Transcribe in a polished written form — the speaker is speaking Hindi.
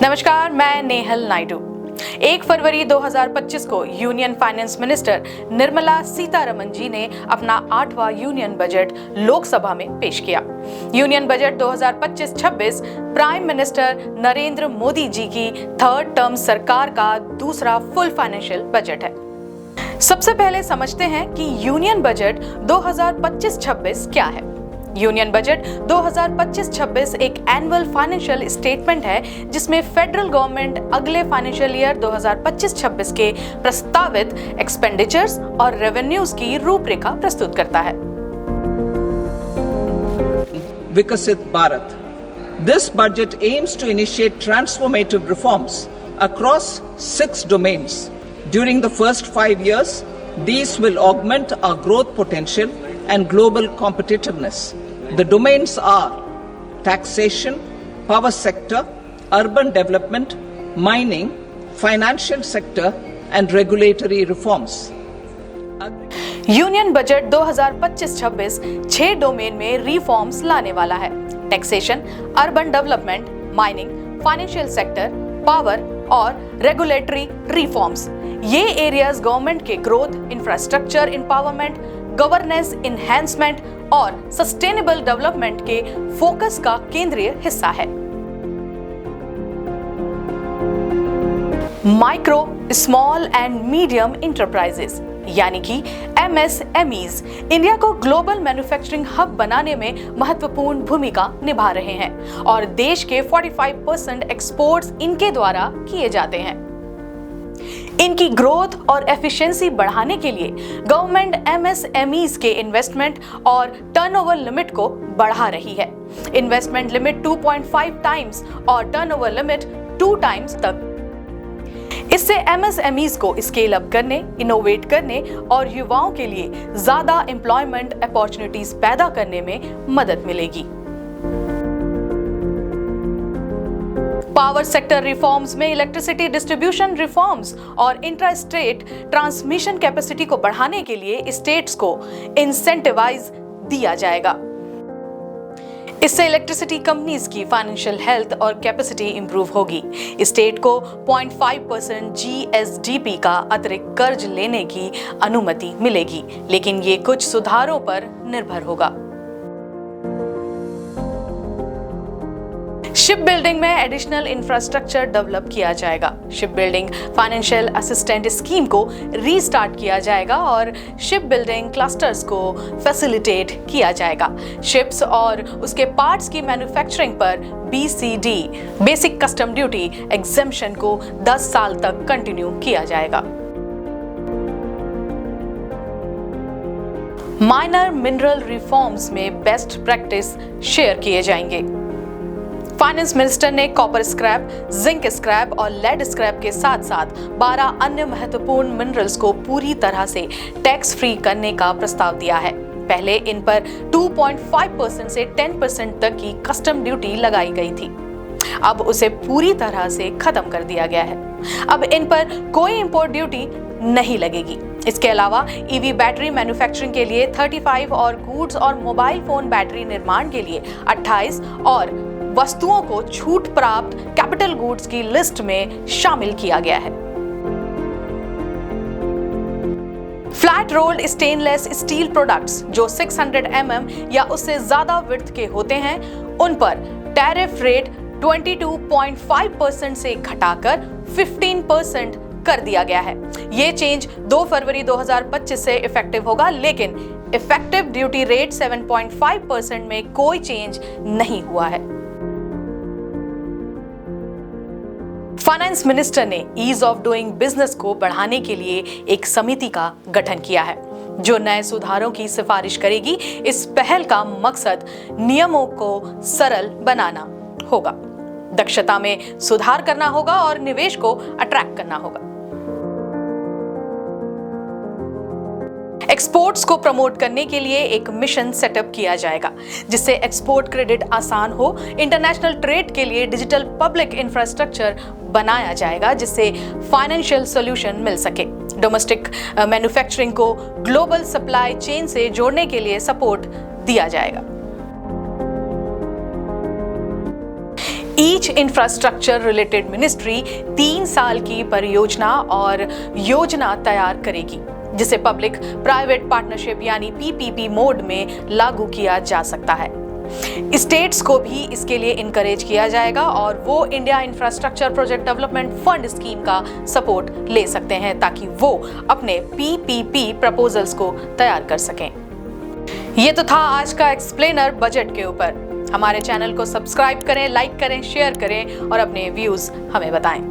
नमस्कार, मैं नेहल नायडू। 1 फरवरी 2025 को union finance minister Nirmala Sitharaman ji ने अपना 8वां यूनियन बजट लोकसभा में पेश किया। Union budget 2025-26 prime minister Narendra Modi ji की थर्ड टर्म सरकार का दूसरा फुल फाइनेंशियल बजट है। सबसे पहले समझते हैं कि यूनियन बजट 2025-26 क्या है। यूनियन बजट 2025-26 एक एनुअल फाइनेंशियल स्टेटमेंट है जिसमें फेडरल गवर्नमेंट अगले फाइनेंशियल ईयर 2025-26 के प्रस्तावित एक्सपेंडिचर्स और रेवेन्यूज की रूपरेखा प्रस्तुत करता है। विकसित Bharat. This budget aims to initiate transformative reforms across 6 domains. During the first 5 years, these will augment our growth potential and global competitiveness. The domains are taxation, power sector, urban development, mining, financial sector and regulatory reforms. Union budget 2025-26 6 domain में रिफॉर्म्स लाने वाला है। Taxation, urban development, mining, financial sector, power और रेगुलेटरी रिफॉर्म्स। ये एरियाज गवर्नमेंट के ग्रोथ, इंफ्रास्ट्रक्चर एम्पावरमेंट, गवर्नेंस इनहैंसमेंट और सस्टेनेबल डेवलपमेंट के फोकस का केंद्रीय हिस्सा है। Micro, small and medium enterprises यानी कि MSMEs इंडिया को ग्लोबल मैन्युफैक्चरिंग हब बनाने में महत्वपूर्ण भूमिका निभा रहे हैं और देश के 45% एक्सपोर्ट्स इनके द्वारा किए जाते हैं। इनकी ग्रोथ और एफिशिएंसी बढ़ाने के लिए गवर्नमेंट MSMEs के इन्वेस्टमेंट और टर्नओवर लिमिट को बढ़ा रही है। इन्वेस्टमेंट लिमिट 2.5 टाइम्स और टर्नओवर लिमिट 2 टाइम्स तक। इससे MSMEs को स्केल अप करने, इनोवेट करने और युवाओं के लिए ज्यादा एम्प्लॉयमेंट अपॉर्चुनिटीज पैदा करने में मदद मिलेगी। पावर सेक्टर रिफॉर्म्स में इलेक्ट्रिसिटी डिस्ट्रीब्यूशन रिफॉर्म्स और इंट्रा स्टेट ट्रांसमिशन कैपेसिटी को बढ़ाने के लिए स्टेट्स को इंसेंटिवाइज दिया जाएगा। इससे इलेक्ट्रिसिटी कंपनीज की फाइनेंशियल हेल्थ और कैपेसिटी इंप्रूव होगी। स्टेट को 0.5% GSDP का अतिरिक्त कर्ज लेने की अनुमति मिलेगी, लेकिन ये कुछ सुधारों पर निर्भर होगा। शिप बिल्डिंग में एडिशनल इंफ्रास्ट्रक्चर डेवलप किया जाएगा। Ship building financial assistant scheme को रीस्टार्ट किया जाएगा और शिप बिल्डिंग क्लस्टर्स को फैसिलिटेट किया जाएगा। शिप्स और उसके पार्ट्स की मैन्युफैक्चरिंग पर BCD basic custom duty exemption को 10 साल तक कंटिन्यू किया जाएगा। माइनर मिनरल रिफॉर्म्स में बेस्ट प्रैक्टिस शेयर किए जाएंगे। फाइनेंस मिनिस्टर ने कॉपर स्क्रैप, जिंक स्क्रैप और लेड स्क्रैप के साथ साथ 12 अन्य महत्वपूर्ण मिनरल्स को पूरी तरह से टैक्स फ्री करने का प्रस्ताव दिया है। पहले इन पर 2.5% से 10% तक की कस्टम ड्यूटी लगाई गई थी। अब उसे पूरी तरह से खत्म कर दिया गया है। अब इन पर कोई इंपोर्ट ड्यूटी नहीं लगेगी। इसके अलावा EV बैटरी मैन्युफैक्चरिंग के लिए 35 और गुड्स और मोबाइल फोन बैटरी निर्माण के लिए 28 और वस्तुओं को छूट प्राप्त कैपिटल गुड्स की लिस्ट में शामिल किया गया है। Flat rolled stainless steel products जो 600 mm या उससे ज्यादा विड्थ के होते हैं, उन पर टैरिफ रेट 22.5% से घटाकर 15% कर दिया गया है। ये चेंज 2 फरवरी 2025 से इफेक्टिव होगा, लेकिन इफेक्टिव ड्यूटी रेट 7.5% में कोई चेंज नहीं हुआ है। फाइनेंस मिनिस्टर ने ईज ऑफ डूइंग बिजनेस को बढ़ाने के लिए एक समिति का गठन किया है जो नए सुधारों की सिफारिश करेगी। इस पहल का मकसद नियमों को सरल बनाना होगा, दक्षता में सुधार करना होगा और निवेश को अट्रैक्ट करना होगा। एक्सपोर्ट्स को प्रमोट करने के लिए एक मिशन सेटअप किया जाएगा जिससे एक्सपोर्ट क्रेडिट आसान हो। इंटरनेशनल ट्रेड के लिए डिजिटल पब्लिक इंफ्रास्ट्रक्चर बनाया जाएगा जिससे फाइनेंशियल सॉल्यूशन मिल सके। डोमेस्टिक मैन्युफैक्चरिंग को ग्लोबल सप्लाई चेन से जोड़ने के लिए सपोर्ट दिया जाएगा। ईच इंफ्रास्ट्रक्चर रिलेटेड मिनिस्ट्री 3 साल की परियोजना और योजना तैयार करेगी, जिसे पब्लिक प्राइवेट पार्टनरशिप यानी पीपीपी मोड में लागू किया जा सकता है। स्टेट्स को भी इसके लिए इनकरेज किया जाएगा और वो India infrastructure project development fund scheme का सपोर्ट ले सकते हैं ताकि वो अपने पीपीपी प्रपोजल्स को तैयार कर सकें। ये तो था आज का एक्सप्लेनर बजट के ऊपर। हमारे चैनल को सब्सक्राइब करें, लाइक करें, शेयर करें और अपने व्यूज हमें बताएं।